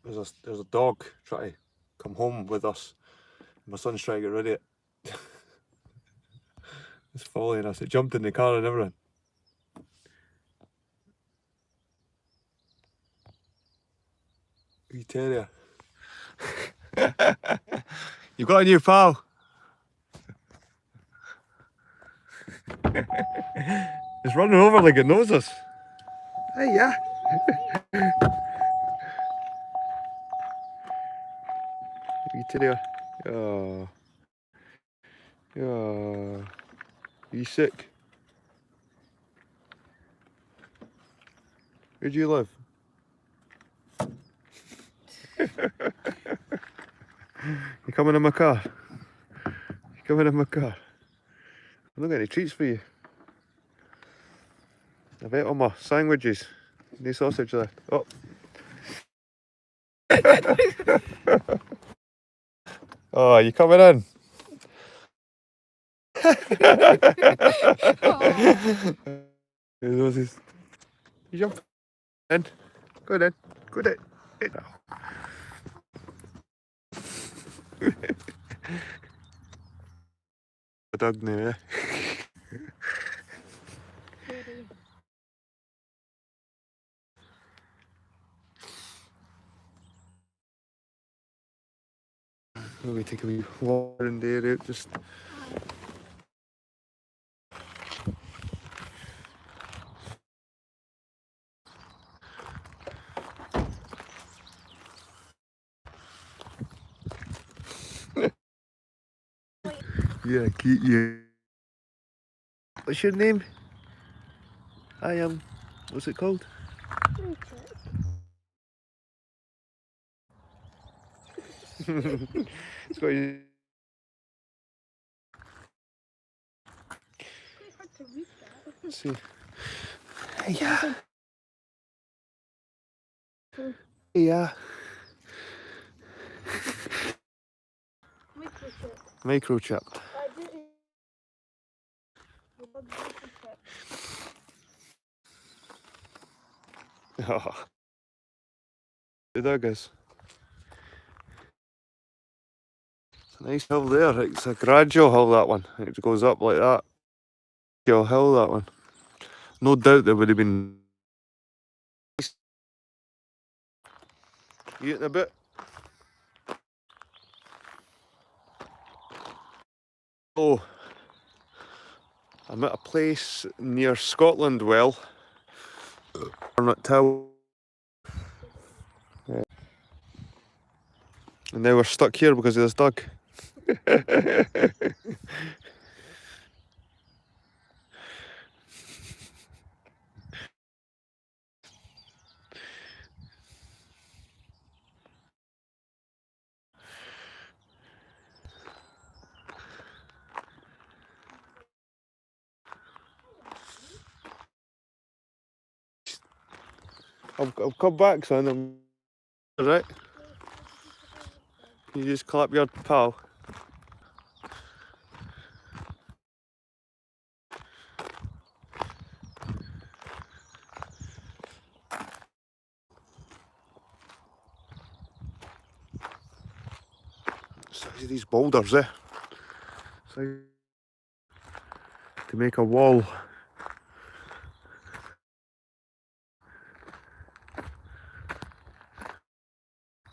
There's a dog trying to come home with us. My son's trying to get rid of it. It's following us. It jumped in the car and everything. Wee terrier. You've got a new pal. It's running over like it knows us. Hey, yeah. Wee terrier. Oh. Oh. You sick? Where do you live? You coming in my car? You coming in my car? I've not got any treats for you. I've ate all my sandwiches. No sausage there. Oh. Oh, you coming in? You jump in. Go then. Go then. A dog now, eh? Maybe take a wee walk in there out just. Yeah, cute, yeah. What's your name? I am. What's it called? It's got you. Let's see. Yeah. Yeah. Microchip. Oh. The dog is. It's a nice hill there. It's a gradual hill, that one. It goes up like that. Gradual hill, that one. No doubt there would have been. You eating a bit? Oh, I'm at a place near Scotland Well. Arnott Tower. Yeah. And now we're stuck here because of this dog. I've come back, son. I'm alright. You just clap your pal. Size of these boulders, eh? To make a wall.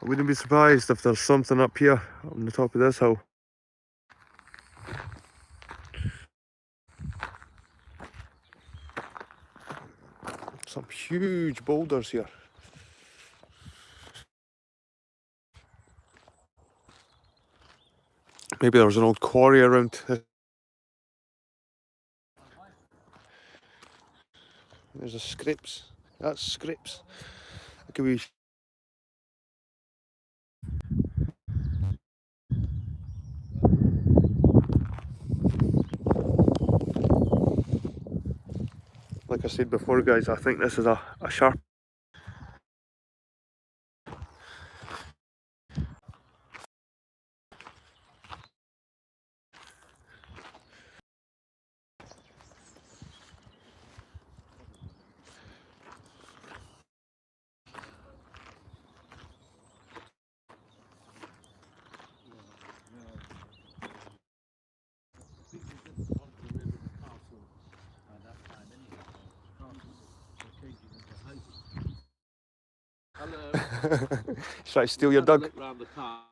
I wouldn't be surprised if there's something up here on the top of this hill. Some huge boulders here. Maybe there was an old quarry around. There's a Scripps. That's Scripps. It could be. Like I said before, guys, I think this is a sharp. He's trying to steal your Had a dog. look round the town.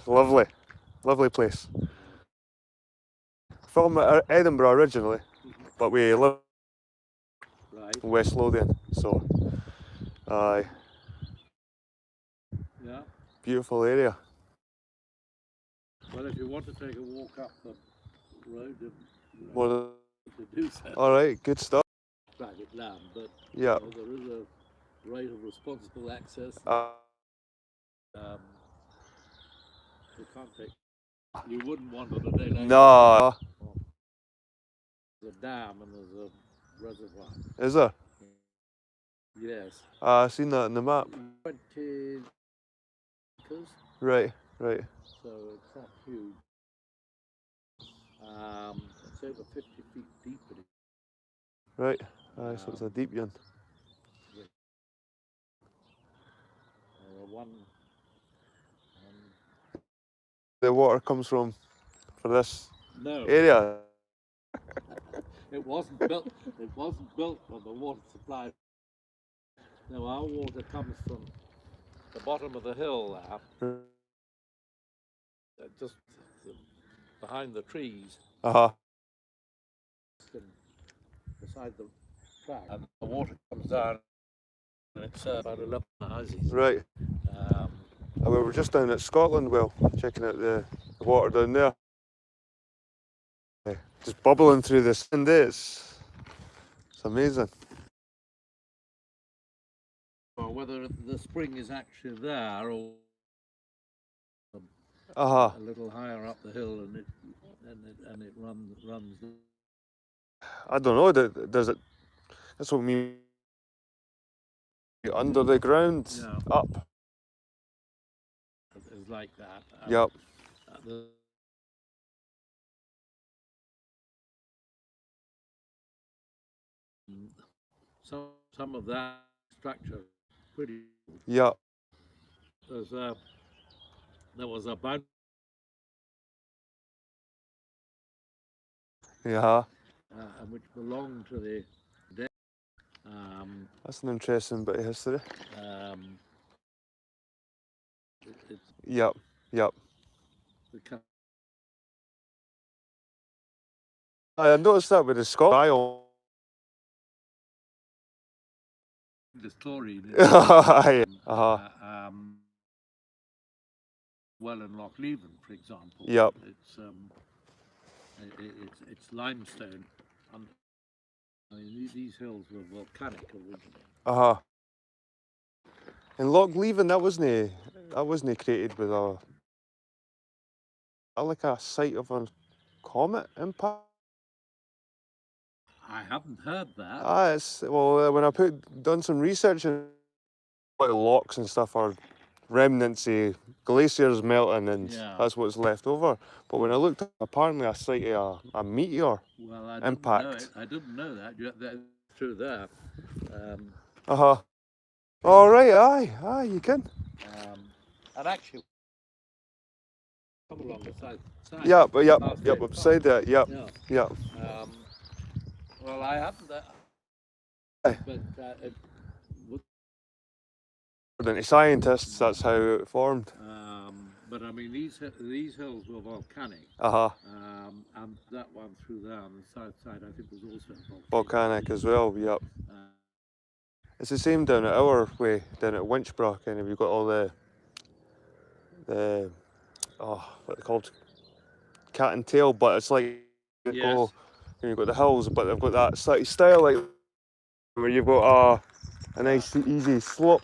Lovely. Lovely place. From Edinburgh originally, but we live Right. in West Lothian, so aye, Yeah. beautiful area. Well, if you want to take a walk up the road, Well, to do so. all right, good stuff. Private land, but Yeah. there is a right of responsible access. You can't take. You wouldn't want on a day like No. There's a dam and there's a reservoir. Is there? Yes. I seen that in the map. 20 acres. Right, right. So it's not huge. It's over 50 feet deep. Right. Aye, so it's a deep one. One. The water comes from for this No. area. It wasn't built. It wasn't built for the water supply. No, our water comes from the bottom of the hill there, just behind the trees, beside the track, and the water comes down. And it's about 11 houses. Right. We were just down at Scotland Well, checking out the water down there. Just bubbling through the sand. It's amazing. Or whether the spring is actually there or Uh-huh. a little higher up the hill, and it runs. I don't know. Does it? That's what I mean. Under the ground, Yeah. up. It's like that. Yep. Some of that structure pretty. Yep. There was a boundary. Yeah. Which belonged to the dead. That's an interesting bit of history. Yep. I noticed that with the Scotland. The story. Well, in Lochleven, for example. Yep. It's limestone. I mean, these hills were volcanic originally. And Lochleven, that wasn't created with like a site of a comet impact. I haven't heard that. It's when I done some research and like locks and stuff are remnants of glaciers melting, and that's what's left over. But when I looked, apparently a site of a meteor impact. I didn't know that. That's true there. All right. Aye. You can. And actually, come along the side. Yep. Beside that. Yep. Well, I haven't. But to scientists, that's how it formed. But I mean, these hills were volcanic. And that one through there on the south side, I think, was also volcanic as well. Yep. It's the same down at our way, down at Winchbrook, and we've got all the what they called, cat and tail, but it's like you've got the hills, but they've got that sort of style like where you've got a nice easy slope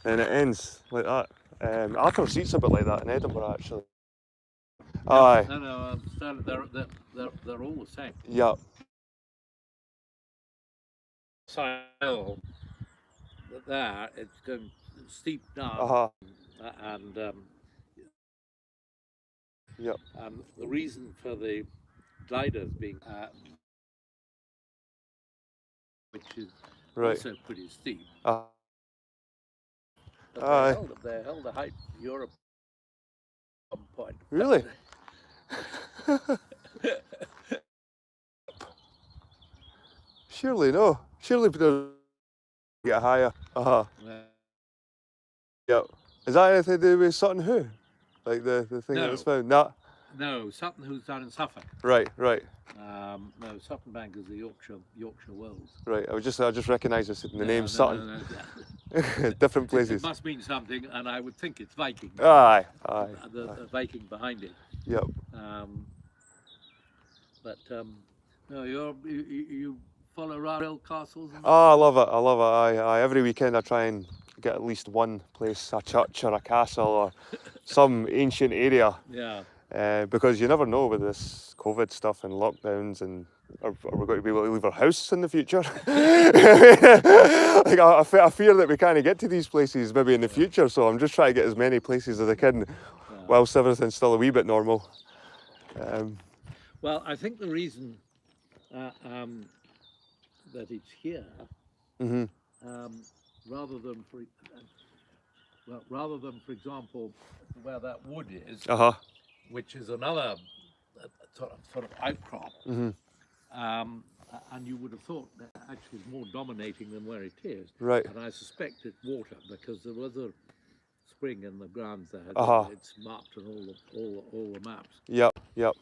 and it ends like that. Arthur Seat's a bit like that in Edinburgh, actually. Aye. No, they're all the same. Yep. Style there, it's going steep down, and the reason for the gliders being which is also pretty steep. They held the height in Europe at some point. Really? Surely no. Surely they'll get higher. Yep. Is that anything to do with Sutton Hoo? Like the thing No. that was found? Nah. No, Sutton Hoo's down in Suffolk. Right, right, No, Sutton Bank is the Yorkshire Wells. right. I just recognised the name No, Sutton. no. Different It places. must mean something, and I would think it's Viking. Aye, aye. The Viking behind it. Yep. No, you follow around old castles. And Oh, I love it. I love it. Aye, aye. Every weekend I try and get at least one place, a church or a castle or some ancient area. Yeah. Because you never know with this COVID stuff and lockdowns, and are we going to be able to leave our house in the future? Like I fear that we can't get to these places maybe in the future, so I'm just trying to get as many places as I can whilst everything's still a wee bit normal. Well, I think the reason that it's here, Mhm. rather than for example, where that wood is, which is another sort of outcrop, and you would have thought that actually is more dominating than where it is. Right. And I suspect it's water because there was a spring in the grounds there. It's marked on all the maps. Yep. Yep.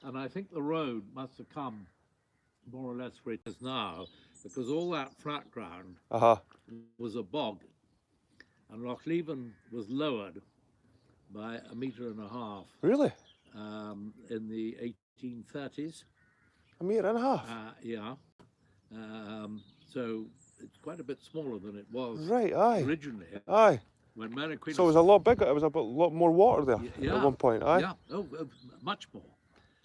And I think the road must have come more or less where it is now, because all that flat ground was a bog, and Lochleven was lowered by 1.5 meters. Really? In the 1830s. 1.5 meters? Yeah. So it's quite a bit smaller than it was Right. Aye. originally. Aye. When Mary Queen. So it was a lot bigger. It was a lot more water there at one point. Aye. Yeah. Oh, much more.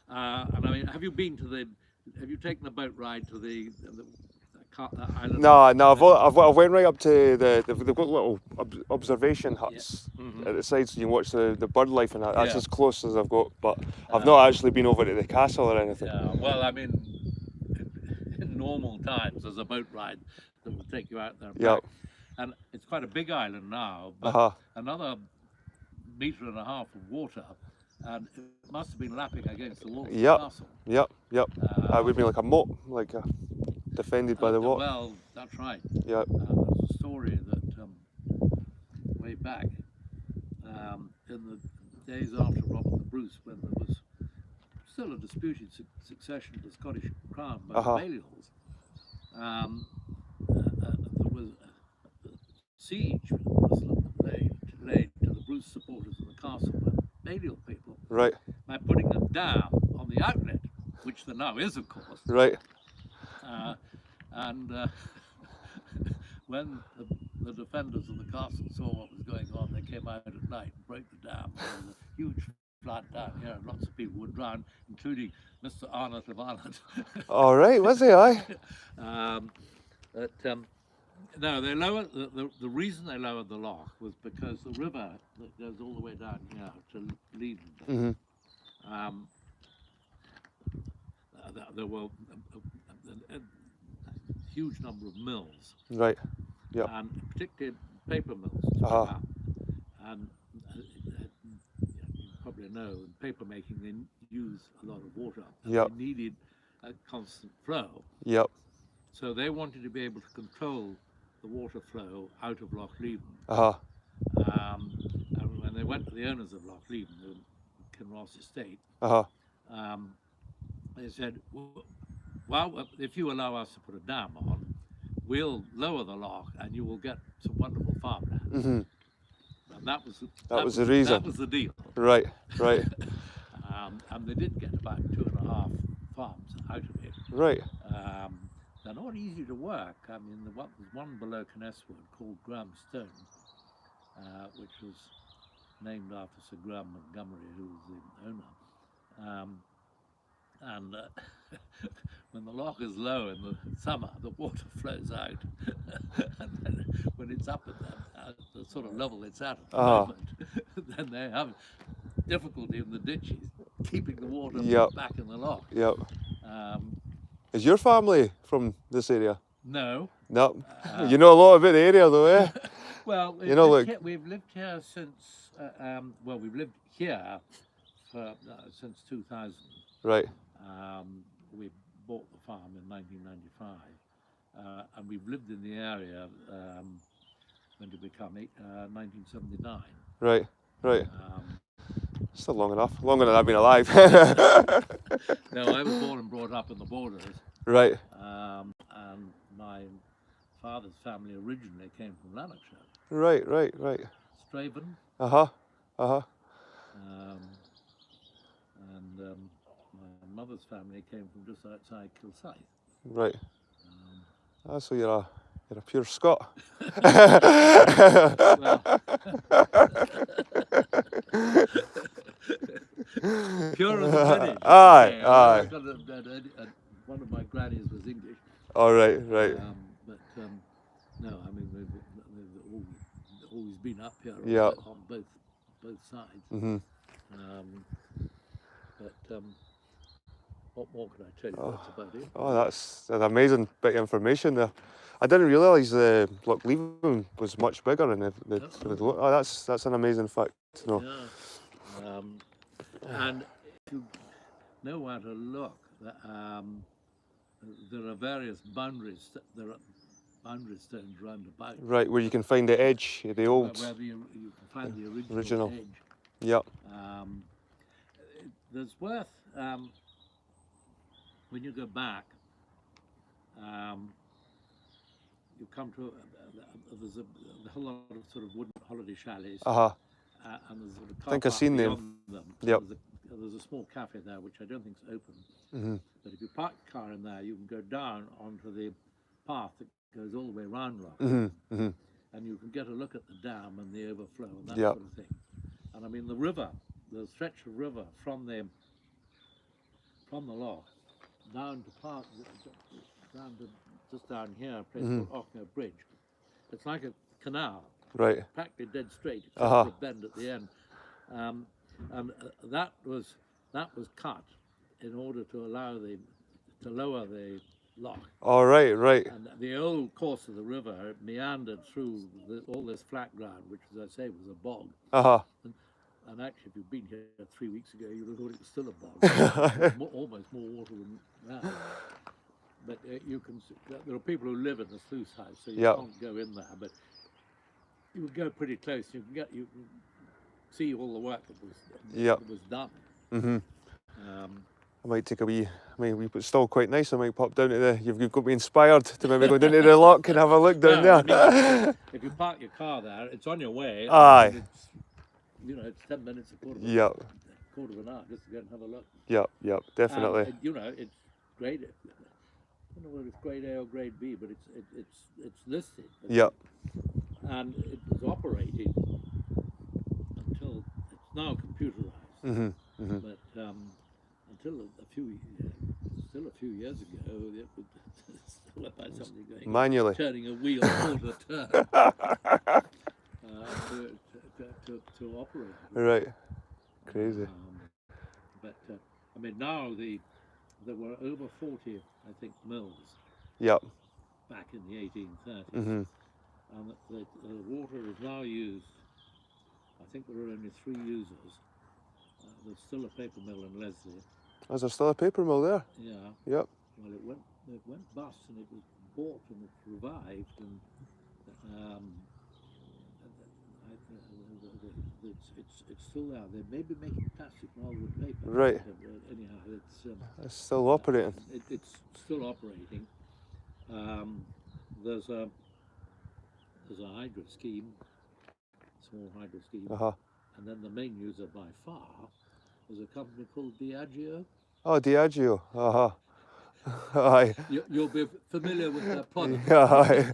And I mean, have you taken the boat ride to the island? No, I've went right up to they've got little observation huts at the side, so you can watch the bird life and that. That's as close as I've got, but I've not actually been over to the castle or anything. Yeah, well, I mean, in normal times, there's a boat ride that will take you out there. Yeah. And it's quite a big island now, but another 1.5 meters of water, and it must have been lapping against the wall of the castle. Yep. It would be like a moat, defended by the water. Well, that's right. Yeah. There's a story that way back in the days after Robert the Bruce, when there was still a disputed succession to the Scottish crown by the Balliol's, there was a siege laid to the Bruce supporters of the castle by the Balliol people, right, by putting a dam on the outlet, which there now is, of course. Right. When the defenders of the castle saw what was going on, they came out at night and broke the dam. There was a huge flood down here, and lots of people were drowned, including Mr. Arnott of Arnott. All right, was he? Aye. No, they lowered the reason they lowered the loch was because the river that goes all the way down here to Leiden. There were a huge number of mills. Right. Yeah. And particularly paper mills. And you probably know, in paper making they use a lot of water. Yep. They needed a constant flow. Yep. So they wanted to be able to control the water flow out of Lochleven. And when they went to the owners of Lochleven, the Kinross estate, they said, well, if you allow us to put a dam on, we'll lower the loch and you will get some wonderful farmland. And that was the reason. That was the deal. Right, right. And they did get about 2.5 farms out of it. Right. They're not easy to work. I mean, there's one below Knaresborough called Graham Stone, which was named after Sir Graham Montgomery, who was the owner. When the loch is low in the summer, the water flows out. And then when it's up at the sort of level it's at the moment, then they have difficulty in the ditches, keeping the water back in the loch. Yep. Is your family from this area? No. No. You know a lot about the area though, eh? Well, we've lived here since, we've lived here since 2000. Right. We bought the farm in 1995, and we've lived in the area going to become 1979. Right, right. Um, Still long enough. Longer than I've been alive. no, I was born and brought up in the Borders, Right, and my father's family originally came from Lanarkshire, right. Straven, Uh-huh, uh-huh. um, and my mother's family came from just outside Kilsyth. Right. Um, So you're a pure Scot. well, pure as a British. Aye, I aye. got one of my grannies was English. All right, right. But no, I mean they've always been up here Yeah. on both sides. Mm-hmm. But what more can I tell you? That's about it. Oh, that's an amazing bit of information there. I didn't realise the Loch Leven was much bigger than oh, that's an amazing fact to know. Yeah. And if you know where to look, there are various boundaries. There are boundary stones round about. Right, where you can find the edge, the old. Where you can find the original edge. Yep. There's worth when you go back. You come to there's a whole lot of sort of wooden holiday chalets. Uh-huh. And there's sort of car I think I've park seen beyond them. them. Yep. There's a small cafe there which I don't think's open. Mm-hmm. But if you park your car in there, you can go down onto the path that goes all the way around Loch, Mm-hmm. Mm-hmm. and you can get a look at the dam and the overflow and that Yep. sort of thing. And I mean the river, the stretch of river from the loch down to just down here, a place called Ochner Bridge. It's like a canal, Right. practically dead straight, except Uh-huh. for a bend at the end. And that was cut in order to allow to lower the loch. All right, right. And the old course of the river meandered through all this flat ground, which, as I say, was a bog. Uh-huh. And actually, if you'd been here 3 weeks ago, you'd have thought it was still a bog. Almost more water than that. But there are people who live in the sluice house, so you Yep. can't go in there. But you would go pretty close. You can see all the work that was done. Mm-hmm. I might take a wee but it's still quite nice. I might pop down to you've got me inspired to maybe go down to the loch and have a look down there. I mean, if you park your car there, it's on your way. Aye. It's 10 minutes, a quarter of an hour just to go and have a look. Yep, definitely. It's grade. I don't know whether it's grade A or grade B, but it's listed. Yep. And it was operating until it's now computerized. Mm-hmm. Mm-hmm. But until a few years ago, it was still about something going Manually. turning a wheel quarter turn to operate. Right. Crazy. But I mean, now there were over 40, I think, mills. Yep. Back in the 1830s. Mm-hmm. And the water is now used. I think there are only 3 users. There's still a paper mill in Leslie. Is there still a paper mill there? Yeah. Yep. Well, it went bust, and it was bought and it's revived, and it's still there. They may be making plastic rather than paper. Right. Anyhow, It's still operating. It's still operating. There's a hydro scheme, small hydro scheme, and then the main user by far is a company called Diageo. Oh, Diageo. Aye. You'll be familiar with their product. Aye.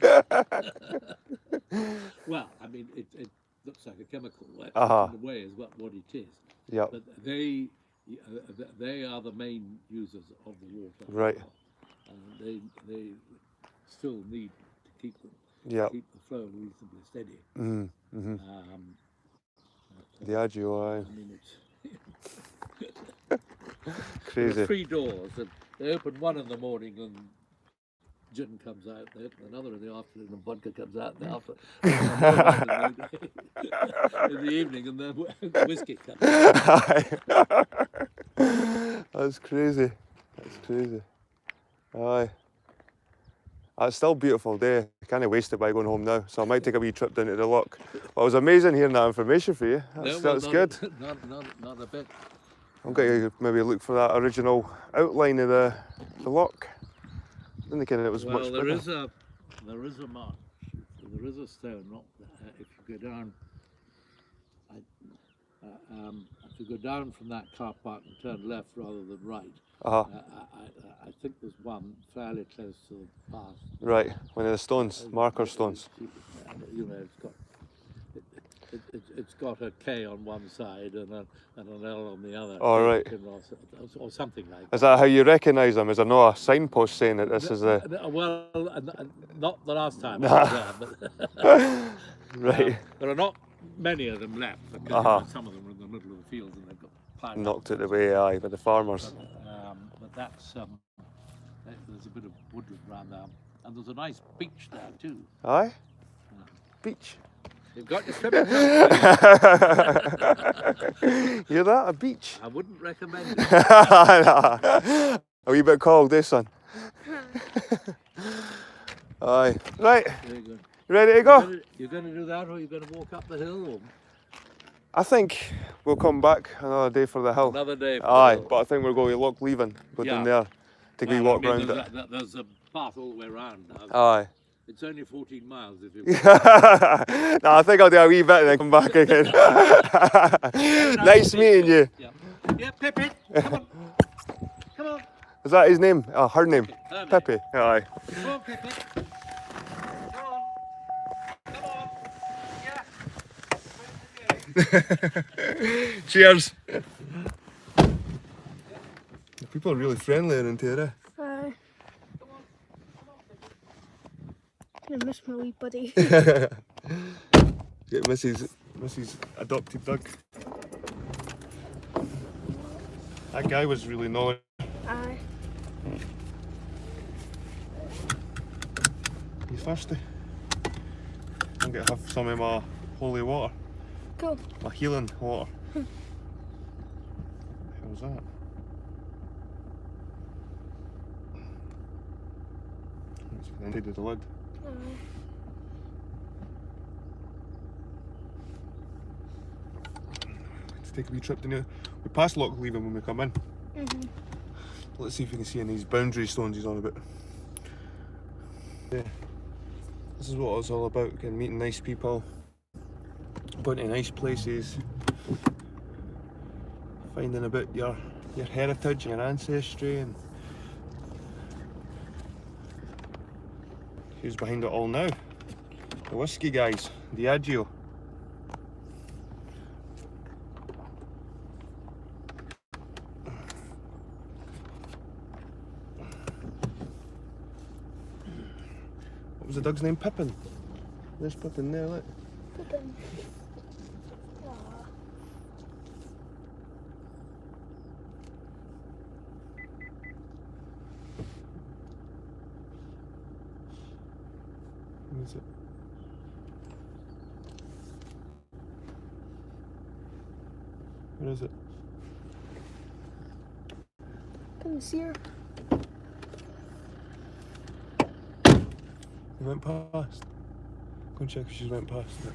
Well, I mean, it looks like a chemical in a way is what it is. Yep. But they are the main users of the water. Right. And they still need to keep the flow reasonably steady. Mm-hmm. Diageo, aye. I mean, it's crazy. There are 3 doors, and they open one in the morning and gin comes out. They open another in the afternoon and vodka comes out in the in the evening, and then whiskey comes out. That's crazy. Aye. It's still a beautiful day. Can't waste it by going home now. So I might take a wee trip down to the loch. But it was amazing hearing that information for you. That's good. Not a bit. I'm going to maybe look for that original outline of the loch. I didn't think it was much bigger. There is a mark. There is a stone. If you go down, if you go down from that car park and turn left rather than right, Uh-huh. I think there's one fairly close to the path. Right, one of the stones, marker stones. You know, it's got a K on one side and an L on the other. Oh, right. Or something like that. Is that how you recognise them? Is there no a signpost saying that this is the... Well, not the last time I was there, but Right. there are not many of them left because you know, some of them are in the middle of the fields and they've got planted. Knocked out the way, aye, by the farmers. But that's there's a bit of woodland around there, and there's a nice beach there too. Aye? Beach. You've got your swimming pool. Hear that? A beach? I wouldn't recommend it. A wee bit cold, eh, son? Aye. Right. Very good. You ready to go? You're going to do that, or you're going to walk up the hill? Or? I think we'll come back another day for the hill. Another day. Aye, but I think we'll go to Loch Leven. Go down Yeah. there. Take a wee walk round it. There's a path all the way around now. Aye. It's only 14 miles if you. No, I think I'll do a wee bit and then come back again. Nice meeting you. Yeah. Yeah, Pepe, come on. Come on. Is that his name? Oh, her name? Her name. Pepe. Aye. Come on, Pepe. Come on. Come on. Yeah. Cheers. People are really friendly around here, eh? I miss my wee buddy. Get Mrs. adopted dog. That guy was really gnawing. Aye. You thirsty? I'm gonna have some of my holy water. Cool. My healing water. How's that? Let's get into the lid. Aye. Let's take a wee trip down here. We passed Loch Leven when we come in. Mhm. Let's see if we can see any of these boundary stones he's on about. Yeah. This is what it's all about, getting meeting nice people, going to nice places, finding about your heritage and your ancestry, and who's behind it all now? The whiskey guys, Diageo. What was the dog's name? Pippin. There's Pippin there, look. Pippin. Aw. Where is it? Where is it? Can you see her? He went past. Go and check if she's went past it.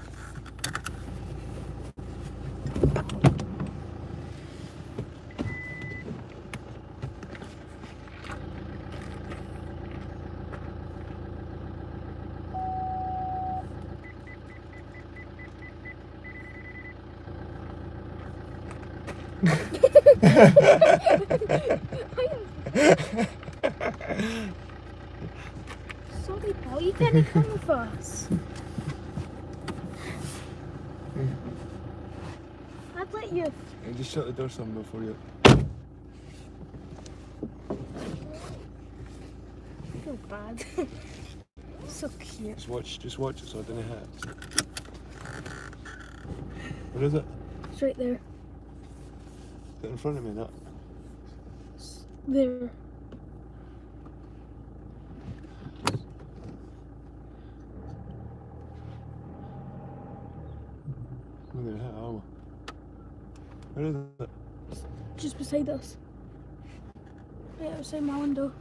Sorry, pal, you can't come with us. I'd let you. Yeah, just shut the door some before you. I feel bad. So cute. Just watch it so I don't hit it. Where is it? It's right there. Is it in front of me, that? There. I'm gonna hit it, am I? Where is it? Just beside us. Right outside my window.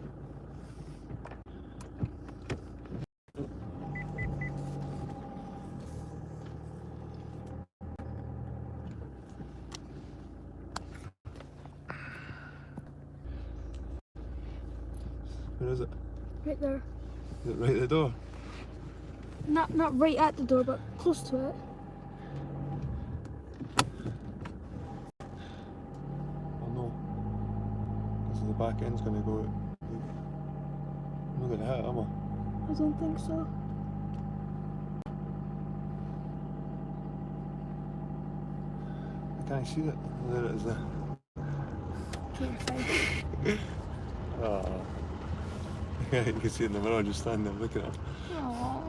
Where is it? Right there. Is it right at the door? Not right at the door, but close to it. Oh no. Because the back end's going to go. I'm not going to hit it, am I? I don't think so. I can't see it. There it is there. Can't find. Oh. You can see it in the mirror, just standing there looking at it. Aww.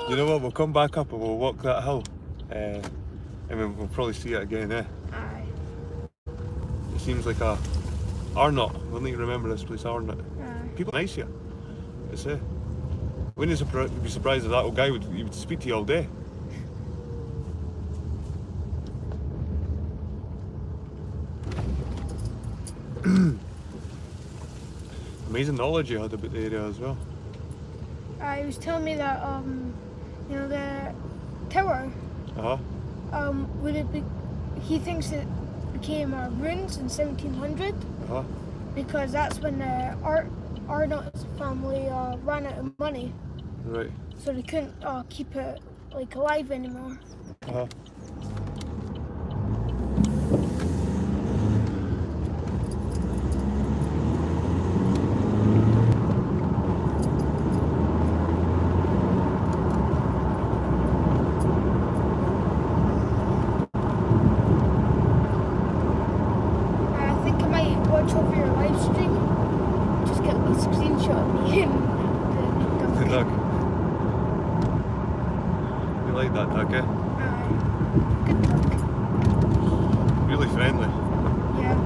You know what? We'll come back up and we'll walk that hill. And we'll probably see it again, eh? Aye. It seems like a Arnott. We'll need to remember this place, Arnott. Aye. People are nice here. It's wouldn't be surprised if that old guy would speak to you all day. Amazing knowledge you had about the area as well. He was telling me that you know, the tower. Would it be? He thinks it became ruins in 1700 because that's when the Arnott's family ran out of money. Right. So they couldn't keep it like alive anymore. I think I might watch over your live stream. Just get a screenshot of me and the The duck. duck. You like that duck, eh? Aye. Good duck. Really friendly. Yeah.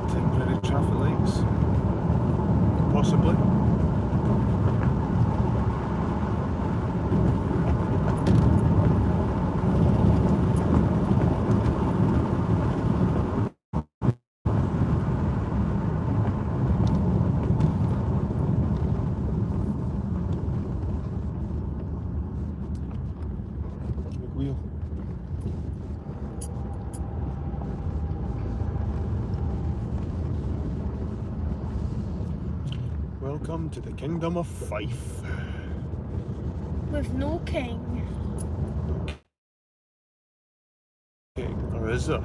Temporary traffic lights. Possibly. Big wheel. Welcome to the Kingdom of Fife. With no king. King, or is there?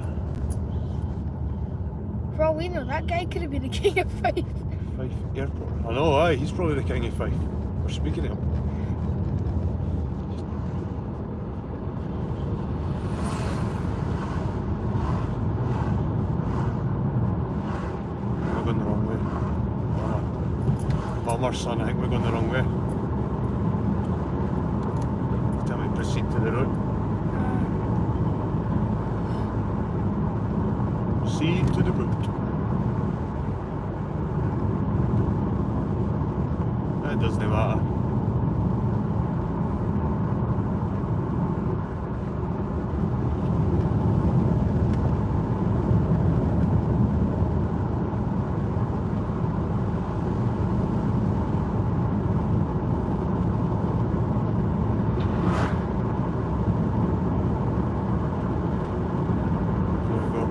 For all we know, that guy could have been the king of Fife. Fife Airport. I know, aye, he's probably the king of Fife. We're speaking to him. We're going the wrong way. Bummer, son, I think we're going the wrong way. Tell me to proceed to the road. Proceed to the road. It doesn't matter. There we go.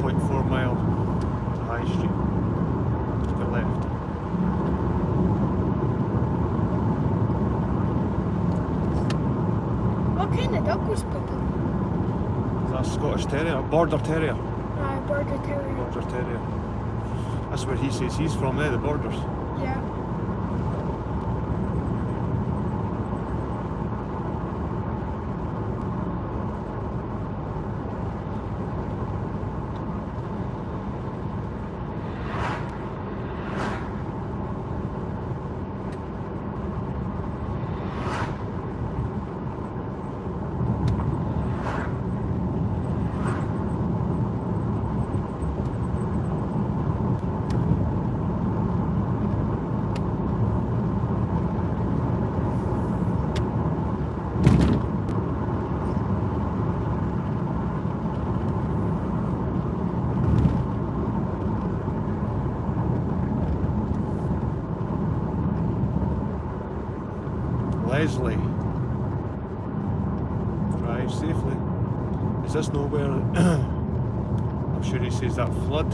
1.4 mile to High Street. To the left. What kind of dog was Pippin? Is that a Scottish Terrier? Border Terrier. Border Terrier. Border Terrier. That's where he says he's from, the Borders. Yeah. Leslie. Drive safely. Is this nowhere? I'm sure he says that flood.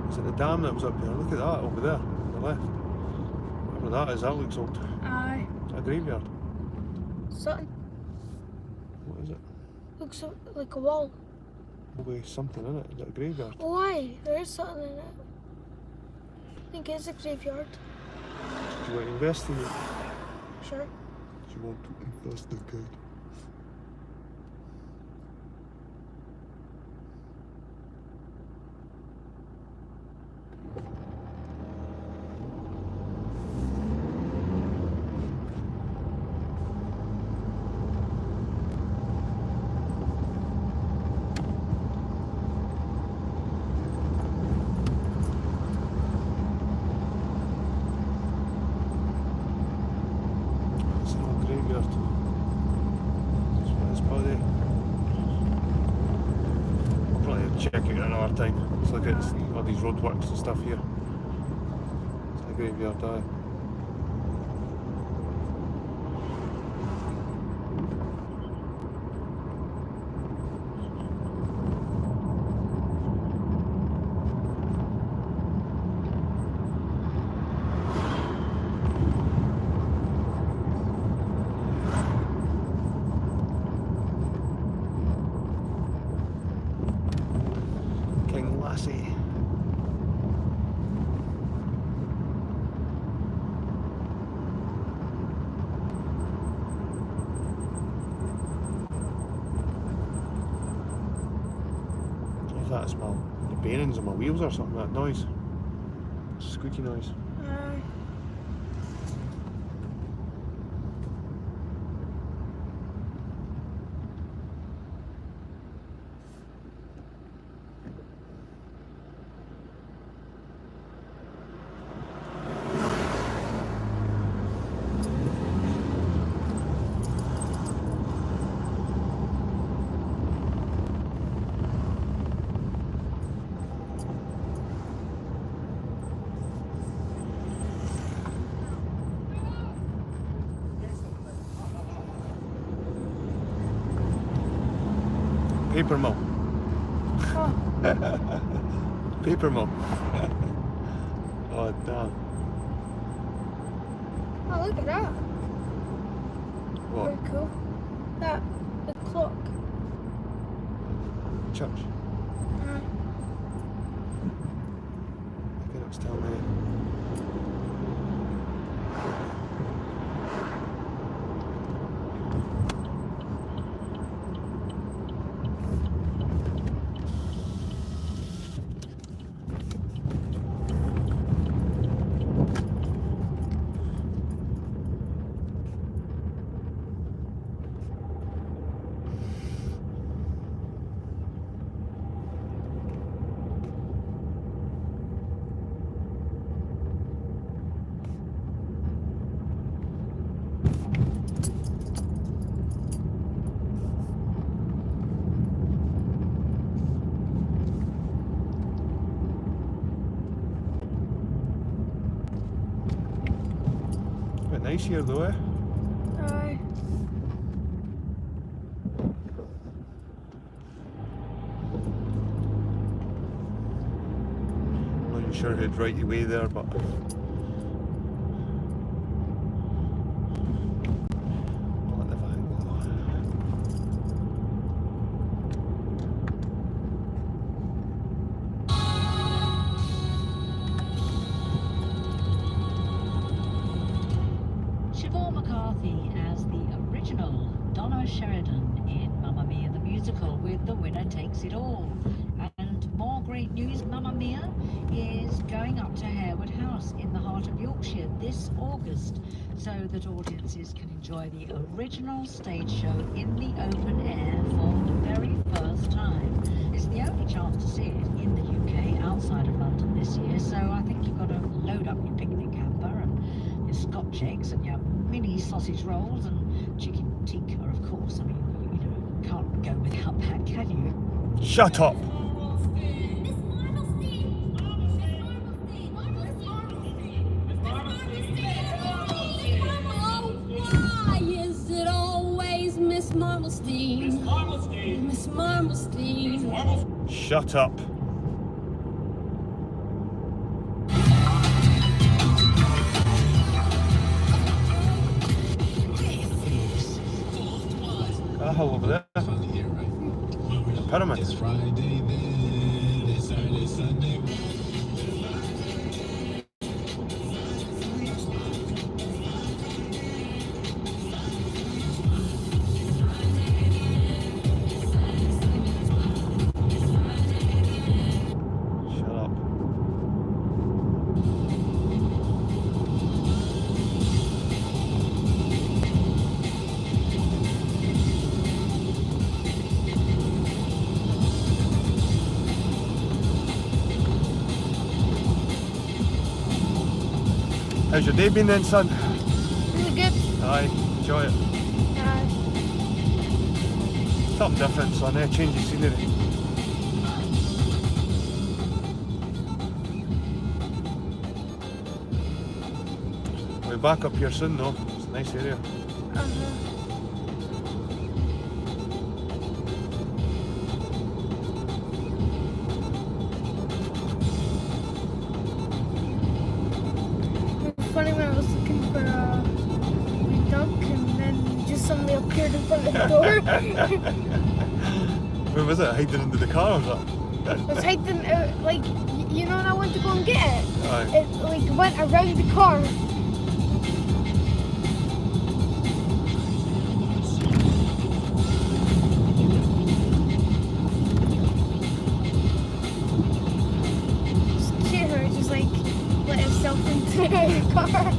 Is it the dam that was up there? Look at that over there, on the left. Whatever that is, that looks old. Aye. Is that a graveyard? Something. What is it? Looks like a wall. Maybe something in it. Is it a graveyard? Oh, aye. There is something in it. I think it's a graveyard. Do you want to investigate? Sure. Do you want to investigate? It's an old graveyard. It's probably. I'll probably check it another time. Let's look at all these roadworks and stuff here. It's a graveyard, aye. King Lassie. If that's the bearings of my wheels or something, that noise. Squeaky noise. Aye. Paper mill. Oh, Paper mill. Oh damn. oh, look at that. What? Very cool. The clock. Church. Aye. Okay, it's telling me. Bit nice here though, eh? Aye. Not even sure who'd right away there, but I'll let the van go. Siobhan McCarthy as the original Donna Sheridan in Mamma Mia the Musical with The Winner Takes It All. And more great news, Mamma Mia is going up to Harewood House in the heart of Yorkshire this August so that audiences can enjoy the original stage show in the open air for the very first time. It's the only chance to see it in the UK outside of London this year, so I think you've got to load up your picnic hamper and your Scotch eggs and your mini sausage rolls and chicken tikka, of course. I mean, you know, can't go without that, can you? Shut up! Marmalstein. Miss Marmalstein. Shut up. Ah, over there. The pyramid. It's Friday, then it's Saturday, Sunday. Shut up. How's your day been then, son? Really good. Aye, enjoy it. Something different, son, eh? Change of scenery. We'll be back up here soon though. It's a nice area. It was funny when I was looking for a duck and then just suddenly appeared in front of the door. Where was it? Hiding under the car or something? I was hiding out, like, you know when I went to go and get it? Aye. It like went around the car. Shit, her just like let herself into the car.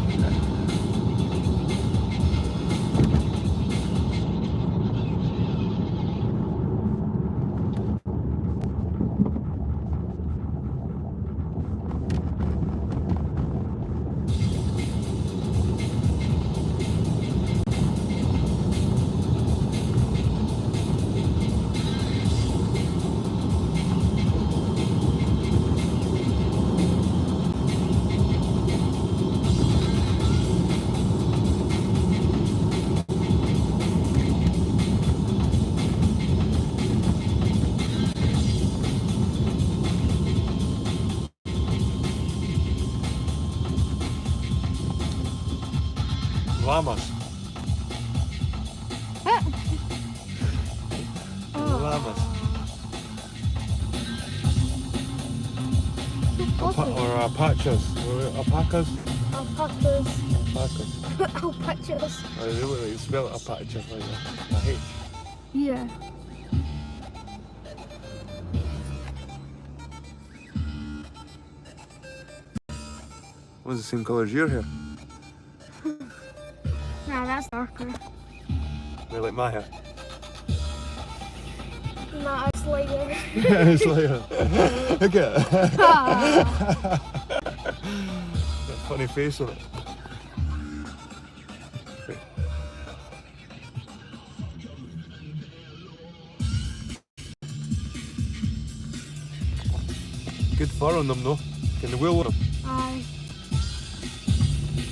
Llamas. Llamas. Or alpacas. Or alpacas? Alpacas. Alpacas. Alpacas. I really like you spell alpaca like that. A H. Yeah. What's the same colour as your hair? Nah, that's darker. They're like my hair. Nah, it's lighter. It's like look at it. Ah. That funny face on it. Good fur on them though. Can they wheel on them? Aye.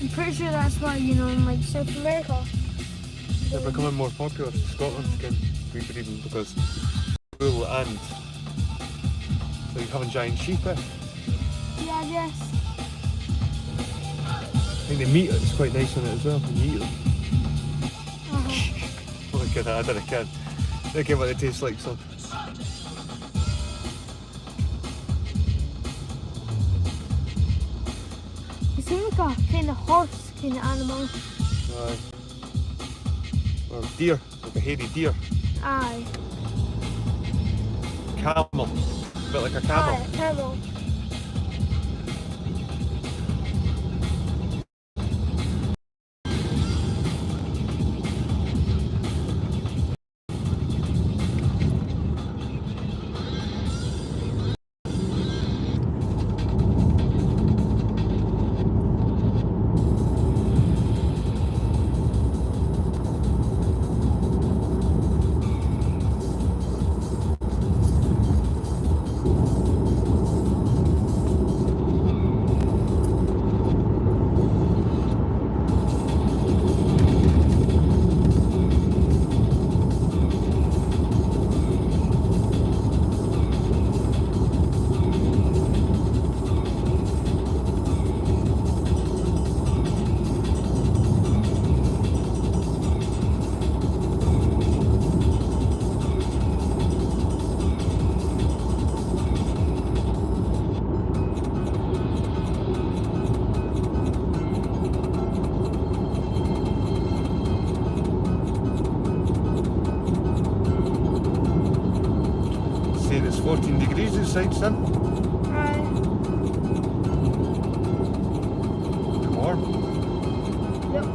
I'm pretty sure that's why, you know, in like South America. They're becoming more popular. Scotland can breeding because wool and so you're having giant sheep. Eh? Yeah, I guess. I think the meat is quite nice on it as well when you eat them. Look at that, I don't care. Look at what they taste like, son. It seems like a kind of horse kind of animal. Aye. Or deer, like a hairy deer. Aye. Camel. A bit like a camel. Aye, a camel. sides then? Aye. Warm. Yep.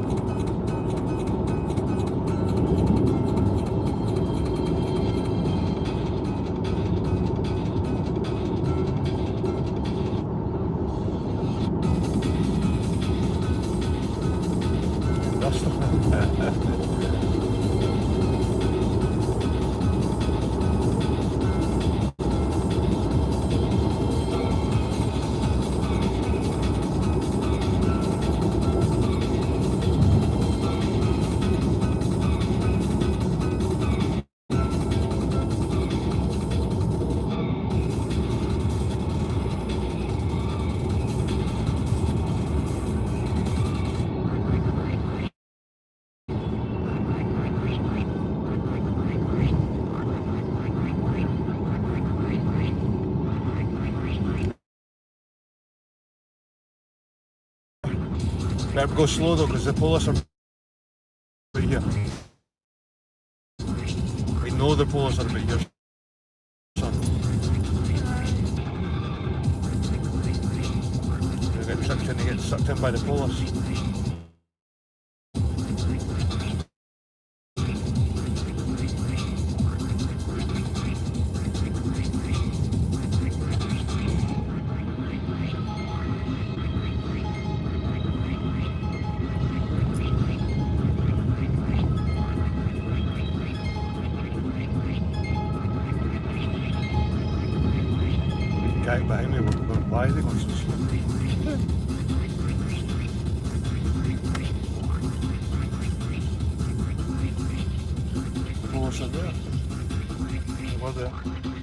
Better go slow though, because the police are right here. We know the police are right here, son. They get sucked in by the police. Guy behind me, why are they going so slow? The police are there. They were there.